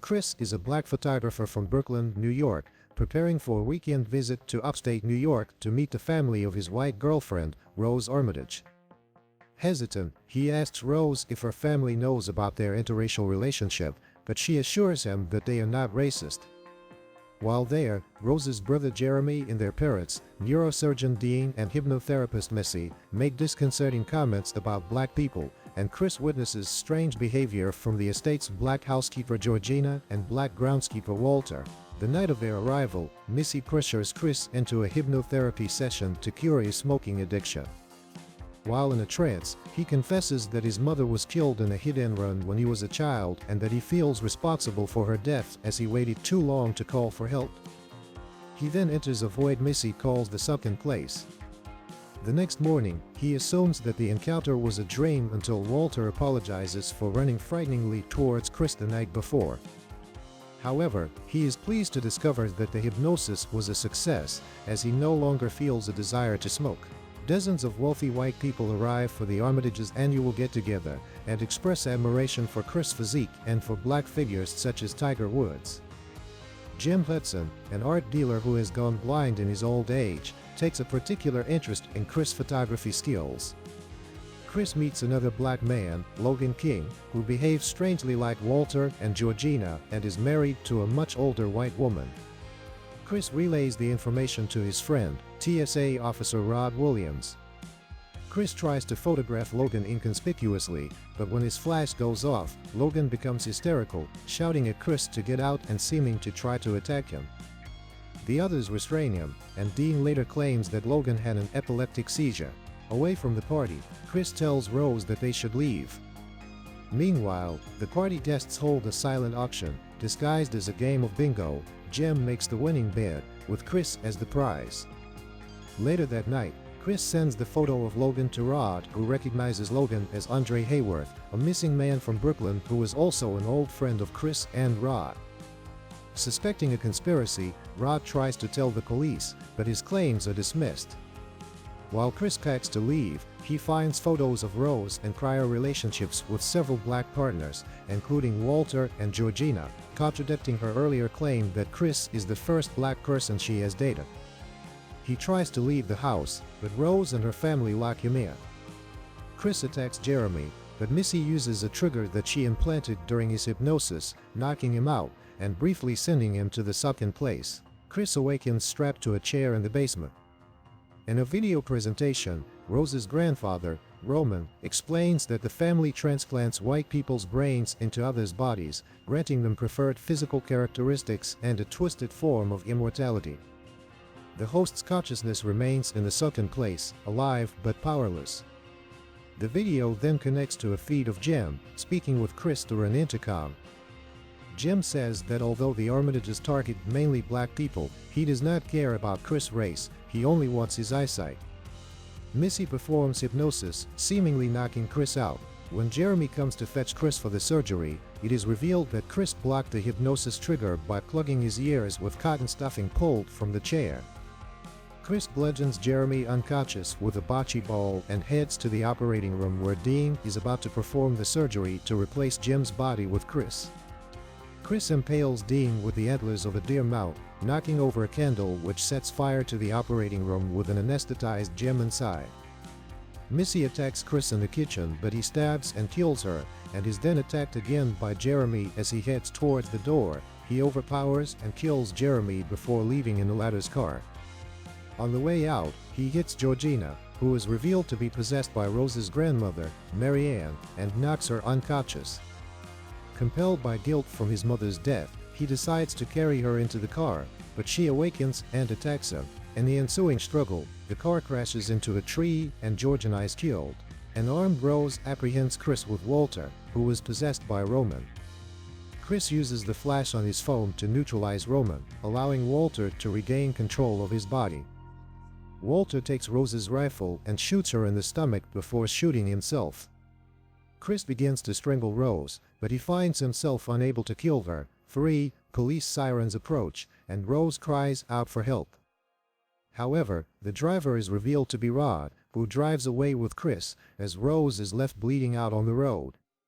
Chris is a black photographer from Brooklyn, New York, preparing for a weekend visit to upstate New York to meet the family of his white girlfriend, Rose Armitage. Hesitant, he asks Rose if her family knows about their interracial relationship, but she assures him that they are not racist. While there, Rose's brother Jeremy and their parents, neurosurgeon Dean and hypnotherapist Missy, make disconcerting comments about black people, and Chris witnesses strange behavior from the estate's black housekeeper Georgina and black groundskeeper Walter. The night of their arrival, Missy pressures Chris into a hypnotherapy session to cure his smoking addiction. While in a trance, he confesses that his mother was killed in a hit-and-run when he was a child and that he feels responsible for her death as he waited too long to call for help. He then enters a void Missy calls the sunken place. The next morning, he assumes that the encounter was a dream until Walter apologizes for running frighteningly towards Chris the night before. However, he is pleased to discover that the hypnosis was a success, as he no longer feels a desire to smoke. Dozens of wealthy white people arrive for the Armitages' annual get-together and express admiration for Chris' physique and for black figures such as Tiger Woods. Jim Hudson, an art dealer who has gone blind in his old age, takes a particular interest in Chris' photography skills. Chris meets another black man, Logan King, who behaves strangely like Walter and Georgina and is married to a much older white woman. Chris relays the information to his friend, TSA Officer Rod Williams. Chris tries to photograph Logan inconspicuously, but when his flash goes off, Logan becomes hysterical, shouting at Chris to get out and seeming to try to attack him. The others restrain him, and Dean later claims that Logan had an epileptic seizure. Away from the party, Chris tells Rose that they should leave. Meanwhile, the party guests hold a silent auction, disguised as a game of bingo. Jim makes the winning bid, with Chris as the prize. Later that night, Chris sends the photo of Logan to Rod, who recognizes Logan as Andre Hayworth, a missing man from Brooklyn who is also an old friend of Chris and Rod. Suspecting a conspiracy, Rod tries to tell the police, but his claims are dismissed. While Chris packs to leave, he finds photos of Rose and prior relationships with several black partners, including Walter and Georgina, contradicting her earlier claim that Chris is the first black person she has dated. He tries to leave the house, but Rose and her family lock him in. Chris attacks Jeremy, but Missy uses a trigger that she implanted during his hypnosis, knocking him out and briefly sending him to the sunken place. Chris awakens strapped to a chair in the basement. In a video presentation, Rose's grandfather, Roman, explains that the family transplants white people's brains into others' bodies, granting them preferred physical characteristics and a twisted form of immortality. The host's consciousness remains in the sunken place, alive but powerless. The video then connects to a feed of Jim, speaking with Chris through an intercom. Jim says that although the Armitages target mainly black people, he does not care about Chris' race, he only wants his eyesight. Missy performs hypnosis, seemingly knocking Chris out. When Jeremy comes to fetch Chris for the surgery, it is revealed that Chris blocked the hypnosis trigger by plugging his ears with cotton stuffing pulled from the chair. Chris bludgeons Jeremy unconscious with a bocce ball and heads to the operating room where Dean is about to perform the surgery to replace Jim's body with Chris. Chris impales Dean with the antlers of a deer mount, knocking over a candle which sets fire to the operating room with an anesthetized Jim inside. Missy attacks Chris in the kitchen, but he stabs and kills her, and is then attacked again by Jeremy as he heads towards the door. He overpowers and kills Jeremy before leaving in the latter's car. On the way out, he hits Georgina, who is revealed to be possessed by Rose's grandmother, Mary Ann, and knocks her unconscious. Compelled by guilt from his mother's death, he decides to carry her into the car, but she awakens and attacks him. In the ensuing struggle, the car crashes into a tree and Georgina is killed. An armed Rose apprehends Chris with Walter, who was possessed by Roman. Chris uses the flash on his phone to neutralize Roman, allowing Walter to regain control of his body. Walter takes Rose's rifle and shoots her in the stomach before shooting himself. Chris begins to strangle Rose, but he finds himself unable to kill her. Police sirens approach, and Rose cries out for help. However, the driver is revealed to be Rod, who drives away with Chris, as Rose is left bleeding out on the road.